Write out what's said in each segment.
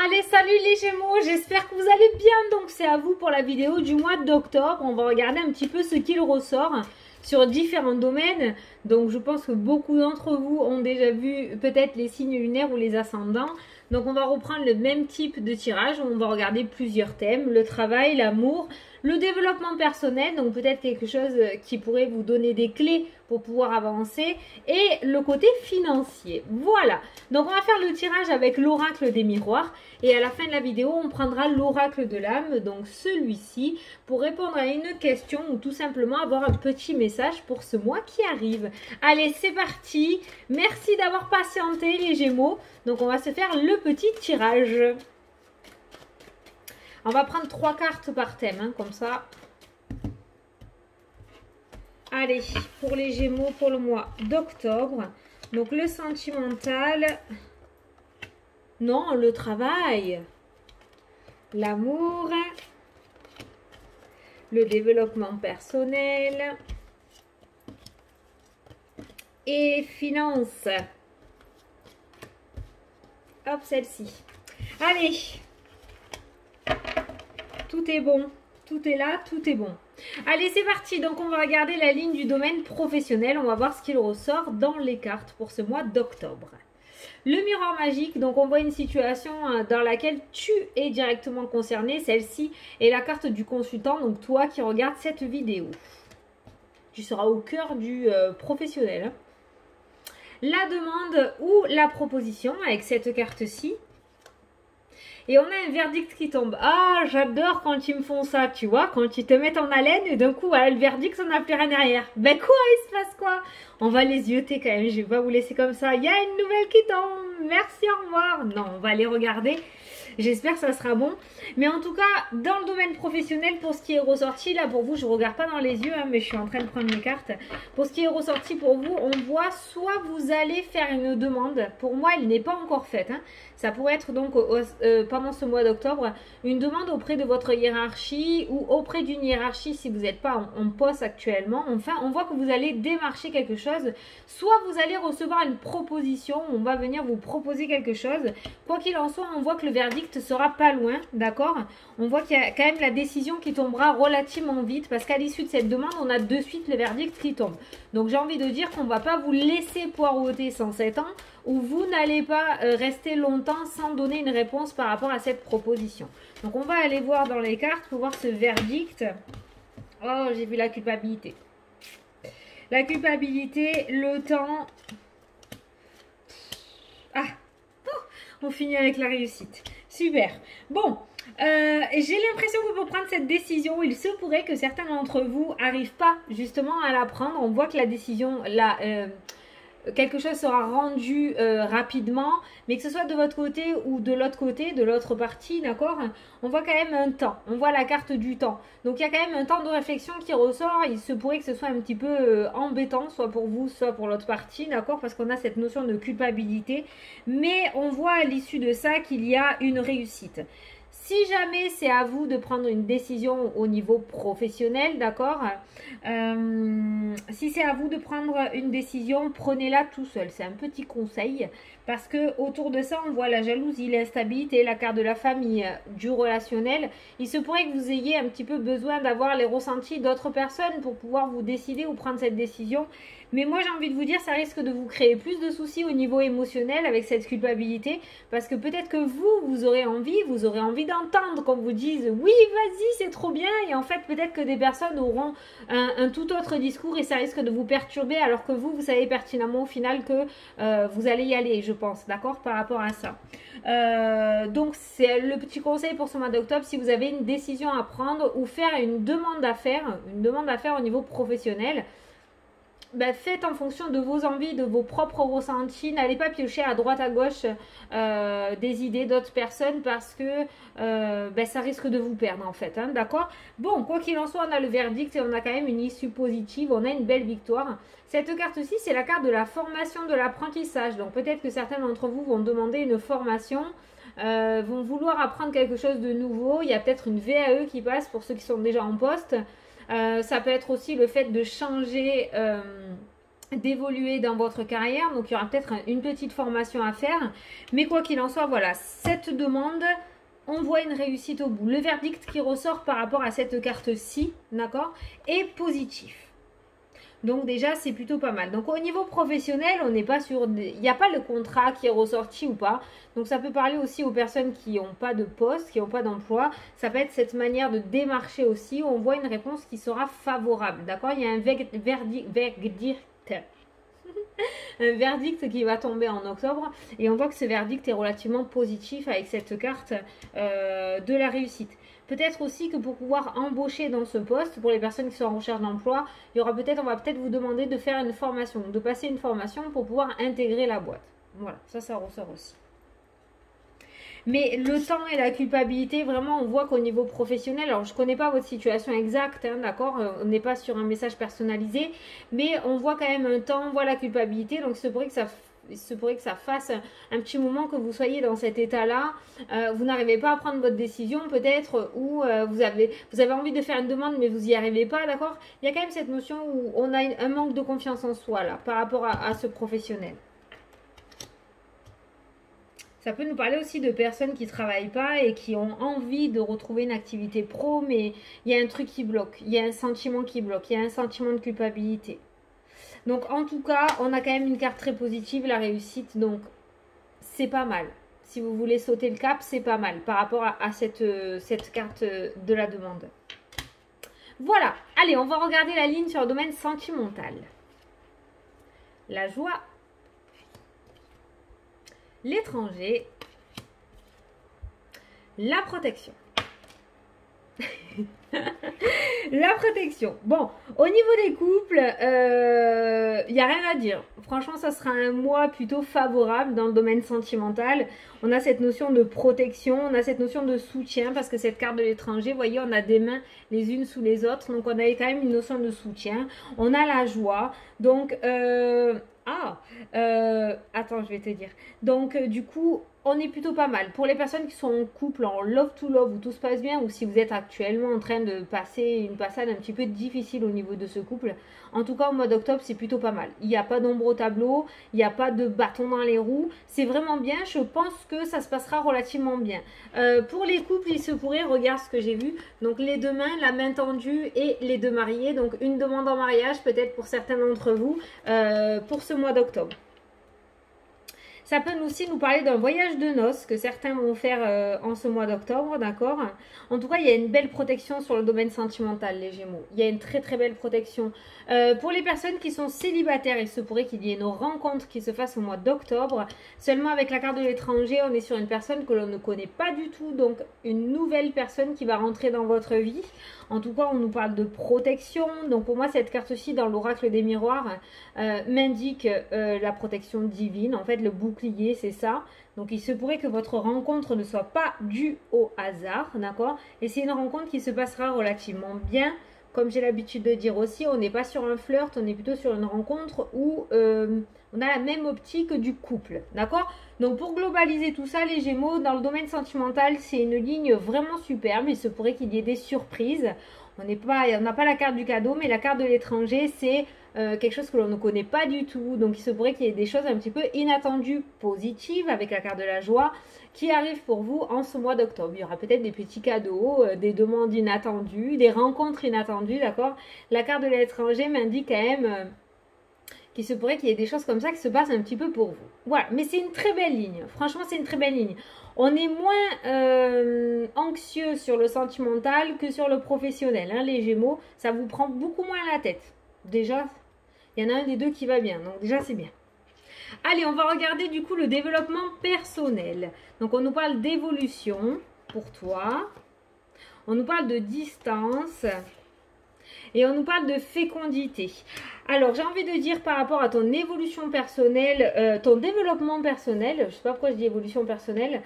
Allez, salut les Gémeaux, j'espère que vous allez bien. Donc c'est à vous pour la vidéo du mois d'octobre. On va regarder un petit peu ce qu'il ressort sur différents domaines. Donc je pense que beaucoup d'entre vous ont déjà vu peut-être les signes lunaires ou les ascendants. Donc on va reprendre le même type de tirage. On va regarder plusieurs thèmes, le travail, l'amour, le développement personnel, donc peut-être quelque chose qui pourrait vous donner des clés pour pouvoir avancer, et le côté financier. Voilà, donc on va faire le tirage avec l'oracle des miroirs, et à la fin de la vidéo, on prendra l'oracle de l'âme, donc celui-ci, pour répondre à une question ou tout simplement avoir un petit message pour ce mois qui arrive. Allez, c'est parti. Merci d'avoir patienté les Gémeaux. Donc on va se faire le petit tirage. On va prendre 3 cartes par thème, hein, comme ça. Allez, pour les Gémeaux, pour le mois d'octobre. Donc le sentimental. Non, le travail. L'amour. Le développement personnel. Et finances. Hop, celle-ci. Allez. Tout est bon. Tout est là, tout est bon. Allez, c'est parti. Donc, on va regarder la ligne du domaine professionnel. On va voir ce qu'il ressort dans les cartes pour ce mois d'octobre. Le miroir magique, donc on voit une situation dans laquelle tu es directement concerné. Celle-ci est la carte du consultant, donc toi qui regardes cette vidéo. Tu seras au cœur du professionnel. La demande ou la proposition avec cette carte-ci. Et on a un verdict qui tombe. Ah, j'adore quand ils me font ça, tu vois, quand ils te mettent en haleine et d'un coup, voilà, le verdict, on n'a plus rien derrière. Ben quoi, il se passe quoi? On va les zioter quand même, je vais pas vous laisser comme ça. Il y a une nouvelle qui tombe, merci, au revoir. Non, on va les regarder. J'espère que ça sera bon. Mais en tout cas, dans le domaine professionnel, pour ce qui est ressorti, là pour vous, je ne regarde pas dans les yeux, hein, mais je suis en train de prendre mes cartes. Pour ce qui est ressorti pour vous, on voit soit vous allez faire une demande. Pour moi, elle n'est pas encore faite. Hein. Ça pourrait être donc pendant ce mois d'octobre, une demande auprès de votre hiérarchie ou auprès d'une hiérarchie si vous n'êtes pas en poste actuellement. Enfin, on voit que vous allez démarcher quelque chose. Soit vous allez recevoir une proposition, on va venir vous proposer quelque chose. Quoi qu'il en soit, on voit que le verdict sera pas loin, d'accord? On voit qu'il y a quand même la décision qui tombera relativement vite parce qu'à l'issue de cette demande, on a de suite le verdict qui tombe. Donc j'ai envie de dire qu'on ne va pas vous laisser poireauter sans 7 ans ou vous n'allez pas rester longtemps sans donner une réponse par rapport à cette proposition. Donc on va aller voir dans les cartes pour voir ce verdict. Oh, j'ai vu la culpabilité. La culpabilité, le temps. Ah, on finit avec la réussite. Super. Bon, j'ai l'impression que pour prendre cette décision, il se pourrait que certains d'entre vous n'arrivent pas justement à la prendre. On voit que la décision, quelque chose sera rendu rapidement, mais que ce soit de votre côté ou de l'autre partie, d'accord? On voit quand même un temps, on voit la carte du temps. Donc il y a quand même un temps de réflexion qui ressort. Il se pourrait que ce soit un petit peu embêtant, soit pour vous, soit pour l'autre partie, d'accord? Parce qu'on a cette notion de culpabilité. Mais on voit à l'issue de ça qu'il y a une réussite. Si jamais c'est à vous de prendre une décision au niveau professionnel, d'accord, si c'est à vous de prendre une décision, prenez-la tout seul. C'est un petit conseil parce que autour de ça, on voit la jalousie, l'instabilité, la carte de la famille, du relationnel. Il se pourrait que vous ayez un petit peu besoin d'avoir les ressentis d'autres personnes pour pouvoir vous décider ou prendre cette décision. Mais moi, j'ai envie de vous dire, ça risque de vous créer plus de soucis au niveau émotionnel avec cette culpabilité. Parce que peut-être que vous aurez envie d'entendre qu'on vous dise « Oui, vas-y, c'est trop bien ». Et en fait, peut-être que des personnes auront un tout autre discours et ça risque de vous perturber. Alors que vous savez pertinemment au final que vous allez y aller, je pense, d'accord, par rapport à ça. Donc, c'est le petit conseil pour ce mois d'octobre. Si vous avez une décision à prendre ou faire une demande à faire au niveau professionnel, ben, faites en fonction de vos envies, de vos propres ressentis. N'allez pas piocher à droite à gauche des idées d'autres personnes parce que ben, ça risque de vous perdre en fait, hein, d'accord? Bon, quoi qu'il en soit, on a le verdict et on a quand même une issue positive, on a une belle victoire. Cette carte-ci, c'est la carte de la formation, de l'apprentissage. Donc peut-être que certains d'entre vous vont demander une formation, vont vouloir apprendre quelque chose de nouveau. Il y a peut-être une VAE qui passe pour ceux qui sont déjà en poste. Ça peut être aussi le fait de changer d'évoluer dans votre carrière. Donc, il y aura peut-être une petite formation à faire. Mais quoi qu'il en soit, voilà, cette demande, on voit une réussite au bout. Le verdict qui ressort par rapport à cette carte-ci, d'accord, est positif. Donc déjà, c'est plutôt pas mal. Donc au niveau professionnel, on n'est pas sur... Il n'y a pas le contrat qui est ressorti ou pas. Donc ça peut parler aussi aux personnes qui n'ont pas de poste, qui n'ont pas d'emploi. Ça peut être cette manière de démarcher aussi. On voit une réponse qui sera favorable. D'accord? Il y a un un verdict qui va tomber en octobre. Et on voit que ce verdict est relativement positif avec cette carte de la réussite. Peut-être aussi que pour pouvoir embaucher dans ce poste, pour les personnes qui sont en recherche d'emploi, il y aura peut-être, on va peut-être vous demander de faire une formation, de passer une formation pour pouvoir intégrer la boîte. Voilà, ça ressort aussi. Mais le temps et la culpabilité, vraiment, on voit qu'au niveau professionnel, alors je ne connais pas votre situation exacte, hein, d'accord, on n'est pas sur un message personnalisé, mais on voit quand même un temps, on voit la culpabilité, donc il se pourrait que ça fasse un petit moment que vous soyez dans cet état-là, vous n'arrivez pas à prendre votre décision peut-être, ou vous avez envie de faire une demande mais vous n'y arrivez pas, d'accord. Il y a quand même cette notion où on a un manque de confiance en soi là, par rapport à ce professionnel. Ça peut nous parler aussi de personnes qui ne travaillent pas et qui ont envie de retrouver une activité pro, mais il y a un truc qui bloque, il y a un sentiment qui bloque, il y a un sentiment de culpabilité. Donc en tout cas, on a quand même une carte très positive, la réussite, donc c'est pas mal. Si vous voulez sauter le cap, c'est pas mal par rapport à cette carte de la demande. Voilà, allez, on va regarder la ligne sur le domaine sentimental. La joie, l'étranger, la protection. La protection. Bon, au niveau des couples, il n'y a rien à dire. Franchement, ça sera un mois plutôt favorable dans le domaine sentimental. On a cette notion de protection, on a cette notion de soutien parce que cette carte de l'étranger, vous voyez, on a des mains les unes sous les autres. Donc, on a quand même une notion de soutien. On a la joie. Donc, attends, je vais te dire. Donc, du coup, on est plutôt pas mal. Pour les personnes qui sont en couple, en love to love, où tout se passe bien, ou si vous êtes actuellement en train de passer une passade un petit peu difficile au niveau de ce couple, en tout cas au mois d'octobre, c'est plutôt pas mal. Il n'y a pas d'ombre au tableau, il n'y a pas de bâton dans les roues. C'est vraiment bien. Je pense que ça se passera relativement bien. Pour les couples, il se pourrait, regarde ce que j'ai vu. Donc les deux mains, la main tendue et les deux mariés. Donc une demande en mariage, peut-être pour certains d'entre vous, pour ce mois d'octobre. Ça peut aussi nous parler d'un voyage de noces que certains vont faire en ce mois d'octobre, d'accord? En tout cas, il y a une belle protection sur le domaine sentimental, les Gémeaux. Il y a une très très belle protection. Pour les personnes qui sont célibataires, il se pourrait qu'il y ait une rencontre qui se fasse au mois d'octobre. Seulement avec la carte de l'étranger, on est sur une personne que l'on ne connaît pas du tout. Donc, une nouvelle personne qui va rentrer dans votre vie. En tout cas, on nous parle de protection. Donc, pour moi, cette carte-ci, dans l'oracle des miroirs, m'indique la protection divine. En fait, le bouclier, c'est ça. Donc, il se pourrait que votre rencontre ne soit pas due au hasard, d'accord? Et c'est une rencontre qui se passera relativement bien. Comme j'ai l'habitude de dire aussi, on n'est pas sur un flirt, on est plutôt sur une rencontre où on a la même optique du couple, d'accord? Donc pour globaliser tout ça, les Gémeaux, dans le domaine sentimental, c'est une ligne vraiment superbe. Il se pourrait qu'il y ait des surprises. On n'a pas la carte du cadeau, mais la carte de l'étranger, c'est quelque chose que l'on ne connaît pas du tout. Donc il se pourrait qu'il y ait des choses un petit peu inattendues, positives, avec la carte de la joie, qui arrivent pour vous en ce mois d'octobre. Il y aura peut-être des petits cadeaux, des demandes inattendues, des rencontres inattendues, d'accord? La carte de l'étranger m'indique quand même qu'il se pourrait qu'il y ait des choses comme ça qui se passent un petit peu pour vous. Voilà, mais c'est une très belle ligne. Franchement, c'est une très belle ligne. On est moins anxieux sur le sentimental que sur le professionnel, hein, les Gémeaux. Ça vous prend beaucoup moins la tête. Déjà, il y en a un des deux qui va bien, donc déjà, c'est bien. Allez, on va regarder du coup le développement personnel. Donc, on nous parle d'évolution pour toi. On nous parle de distance. Et on nous parle de fécondité. Alors, j'ai envie de dire par rapport à ton évolution personnelle, ton développement personnel, je ne sais pas pourquoi je dis évolution personnelle,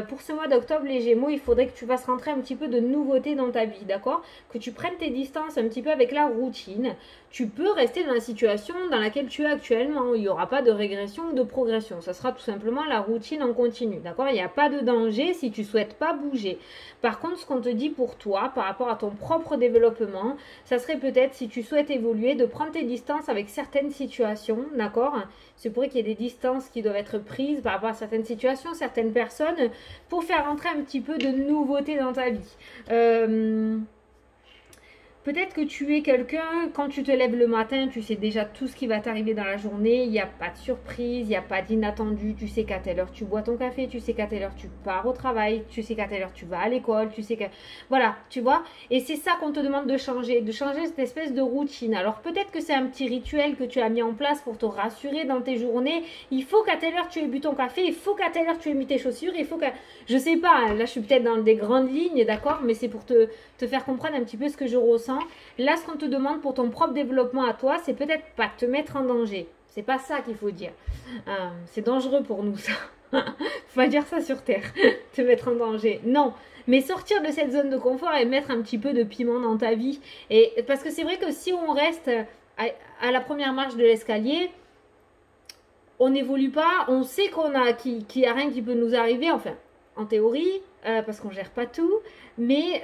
pour ce mois d'octobre, les Gémeaux, il faudrait que tu fasses rentrer un petit peu de nouveauté dans ta vie, d'accord? Que tu prennes tes distances un petit peu avec la routine. Tu peux rester dans la situation dans laquelle tu es actuellement. Il n'y aura pas de régression ou de progression. Ça sera tout simplement la routine en continu, d'accord? Il n'y a pas de danger si tu ne souhaites pas bouger. Par contre, ce qu'on te dit pour toi, par rapport à ton propre développement, ça serait peut-être, si tu souhaites évoluer, de prendre tes distances avec certaines situations, d'accord? C'est pour qu'il y ait des distances qui doivent être prises par rapport à certaines situations, certaines personnes, pour faire entrer un petit peu de nouveauté dans ta vie. Peut-être que tu es quelqu'un, quand tu te lèves le matin, tu sais déjà tout ce qui va t'arriver dans la journée, il n'y a pas de surprise, il n'y a pas d'inattendu, tu sais qu'à telle heure tu bois ton café, tu sais qu'à telle heure tu pars au travail, tu sais qu'à telle heure tu vas à l'école, tu sais que... Voilà, tu vois. Et c'est ça qu'on te demande de changer cette espèce de routine. Alors peut-être que c'est un petit rituel que tu as mis en place pour te rassurer dans tes journées. Il faut qu'à telle heure tu aies bu ton café, il faut qu'à telle heure tu aies mis tes chaussures, il faut que... Je sais pas, hein, là je suis peut-être dans des grandes lignes, d'accord, mais c'est pour te faire comprendre un petit peu ce que je ressens. Là, ce qu'on te demande pour ton propre développement à toi, c'est peut-être pas te mettre en danger. C'est pas ça qu'il faut dire. C'est dangereux pour nous, ça. Faut pas dire ça sur Terre. Te mettre en danger. Non. Mais sortir de cette zone de confort et mettre un petit peu de piment dans ta vie. Et parce que c'est vrai que si on reste à la première marche de l'escalier, on n'évolue pas. On sait qu'il n'y a rien qui peut nous arriver. Enfin, en théorie, parce qu'on gère pas tout. Mais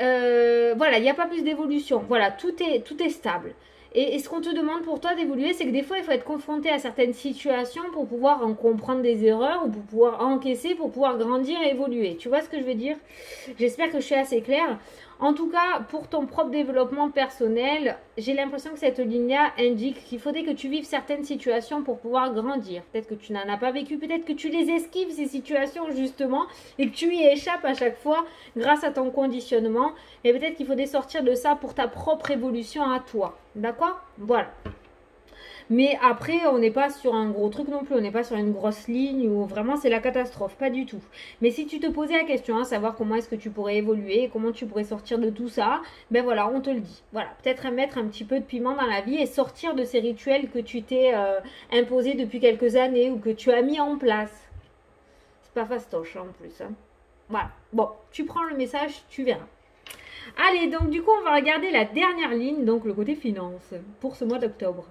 voilà, il n'y a pas plus d'évolution. Voilà, tout est stable. Et ce qu'on te demande pour toi d'évoluer, c'est que des fois, il faut être confronté à certaines situations pour pouvoir en comprendre des erreurs ou pour pouvoir encaisser, pour pouvoir grandir et évoluer. Tu vois ce que je veux dire? J'espère que je suis assez claire. En tout cas, pour ton propre développement personnel, j'ai l'impression que cette ligne-là indique qu'il faudrait que tu vives certaines situations pour pouvoir grandir. Peut-être que tu n'en as pas vécu, peut-être que tu les esquives, ces situations, justement, et que tu y échappes à chaque fois grâce à ton conditionnement. Et peut-être qu'il faudrait sortir de ça pour ta propre évolution à toi. D'accord? Voilà. Mais après, on n'est pas sur un gros truc non plus, on n'est pas sur une grosse ligne où vraiment c'est la catastrophe, pas du tout. Mais si tu te posais la question, savoir comment est-ce que tu pourrais évoluer, comment tu pourrais sortir de tout ça, ben voilà, on te le dit. Voilà, peut-être mettre un petit peu de piment dans la vie et sortir de ces rituels que tu t'es imposés depuis quelques années ou que tu as mis en place. C'est pas fastoche en plus. Hein. Voilà, bon, tu prends le message, tu verras. Allez, donc du coup, on va regarder la dernière ligne, donc le côté finance, pour ce mois d'octobre.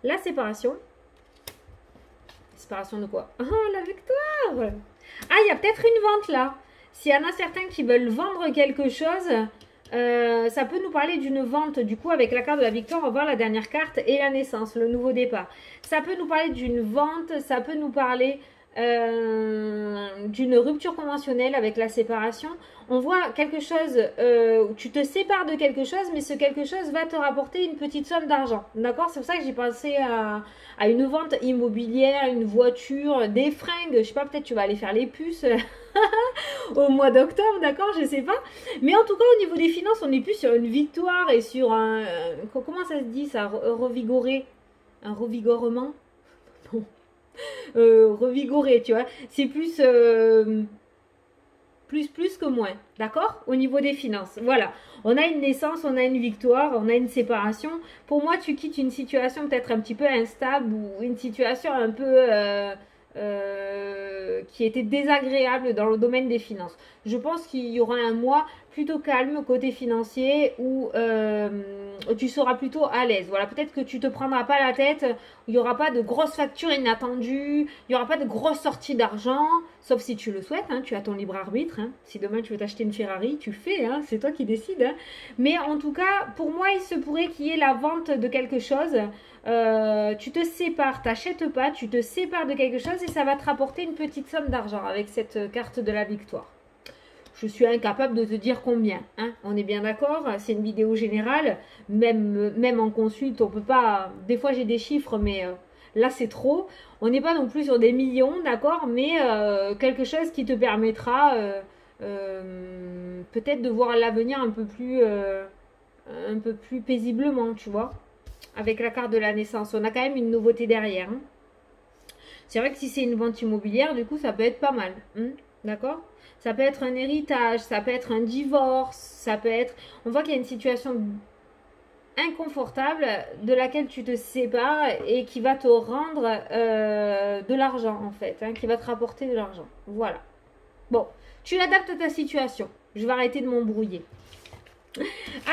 La séparation. Séparation de quoi? Ah, la victoire! Ah, il y a peut-être une vente là. S'il y en a certains qui veulent vendre quelque chose, ça peut nous parler d'une vente. Du coup, avec la carte de la victoire, on va voir la dernière carte et la naissance, le nouveau départ. Ça peut nous parler d'une vente, ça peut nous parler d'une rupture conventionnelle avec la séparation. On voit quelque chose où tu te sépares de quelque chose, mais ce quelque chose va te rapporter une petite somme d'argent. D'accord? C'est pour ça que j'ai pensé à une vente immobilière, une voiture, des fringues. Je sais pas, peut-être tu vas aller faire les puces au mois d'octobre, d'accord? Je sais pas. Mais en tout cas, au niveau des finances, on est plus sur une victoire et sur un... comment ça se dit ça? Revigorer? Un revigorement? Non. Revigorer, tu vois. C'est plus... plus que moins, d'accord? Au niveau des finances, voilà. On a une naissance, on a une victoire, on a une séparation. Pour moi, tu quittes une situation peut-être un petit peu instable ou une situation un peu qui était désagréable dans le domaine des finances. Je pense qu'il y aura un mois plutôt calme côté financier où tu seras plutôt à l'aise. Voilà, peut-être que tu te prendras pas la tête, il n'y aura pas de grosses factures inattendues, il n'y aura pas de grosses sorties d'argent, sauf si tu le souhaites, hein, tu as ton libre arbitre. Hein. Si demain tu veux t'acheter une Ferrari, tu le fais, hein, c'est toi qui décides. Hein. Mais en tout cas, pour moi, il se pourrait qu'il y ait la vente de quelque chose. Tu te sépares, t'achètes pas, tu te sépares de quelque chose et ça va te rapporter une petite somme d'argent avec cette carte de la victoire. Je suis incapable de te dire combien, hein. On est bien d'accord, c'est une vidéo générale, même en consulte, on peut pas, des fois j'ai des chiffres, mais là c'est trop. On n'est pas non plus sur des millions, d'accord, mais quelque chose qui te permettra peut-être de voir l'avenir un peu plus paisiblement, tu vois. Avec la carte de la naissance, on a quand même une nouveauté derrière. Hein. C'est vrai que si c'est une vente immobilière, du coup, ça peut être pas mal. Hein, d'accord? Ça peut être un héritage, ça peut être un divorce, ça peut être... On voit qu'il y a une situation inconfortable de laquelle tu te sépares et qui va te rendre de l'argent, en fait. Hein, qui va te rapporter de l'argent. Voilà. Bon, tu adaptes à ta situation. Je vais arrêter de m'embrouiller.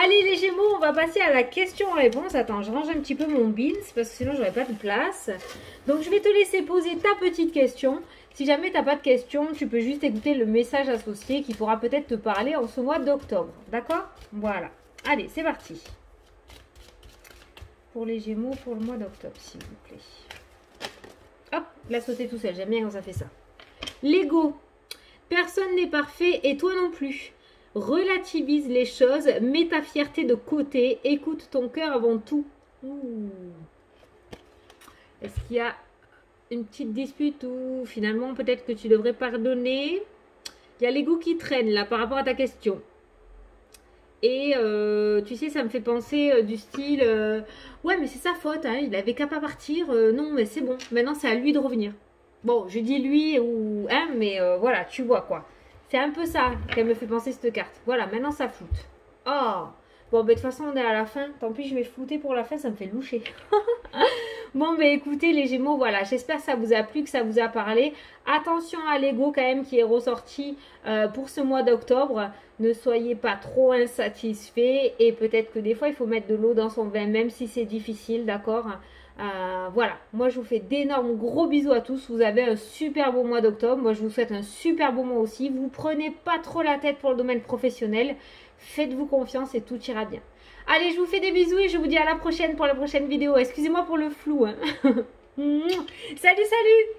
Allez les Gémeaux, on va passer à la question-réponse. Attends, je range un petit peu mon bins parce que sinon j'aurais pas de place. Donc je vais te laisser poser ta petite question. Si jamais tu n'as pas de question, tu peux juste écouter le message associé qui pourra peut-être te parler en ce mois d'octobre. D'accord? Voilà. Allez, c'est parti. pour les Gémeaux pour le mois d'octobre, s'il vous plaît. Hop, il a sauté tout seul. J'aime bien quand ça fait ça. L'ego. Personne n'est parfait et toi non plus. Relativise les choses, mets ta fierté de côté, écoute ton cœur avant tout. Est-ce qu'il y a une petite dispute ou finalement peut-être que tu devrais pardonner? Il y a l'ego qui traîne là par rapport à ta question. Et tu sais, ça me fait penser du style ouais, mais c'est sa faute, hein, il avait qu'à pas partir. Non, mais c'est bon, maintenant c'est à lui de revenir. Bon, je dis lui ou hein, mais voilà, tu vois quoi. C'est un peu ça qu'elle me fait penser cette carte. Voilà, maintenant ça floute. Oh, bon, ben de toute façon, on est à la fin. Tant pis, je vais flouter pour la fin, ça me fait loucher. Bon, ben écoutez les Gémeaux, voilà, j'espère que ça vous a plu, que ça vous a parlé. Attention à l'ego quand même qui est ressorti pour ce mois d'octobre. Ne soyez pas trop insatisfaits et peut-être que des fois, il faut mettre de l'eau dans son vin, même si c'est difficile, d'accord? Voilà, moi je vous fais d'énormes gros bisous à tous. Vous avez un super beau mois d'octobre. Moi je vous souhaite un super beau mois aussi. Vous prenez pas trop la tête pour le domaine professionnel. Faites-vous confiance et tout ira bien. Allez, je vous fais des bisous et je vous dis à la prochaine pour la prochaine vidéo. Excusez-moi pour le flou, hein. Salut, salut!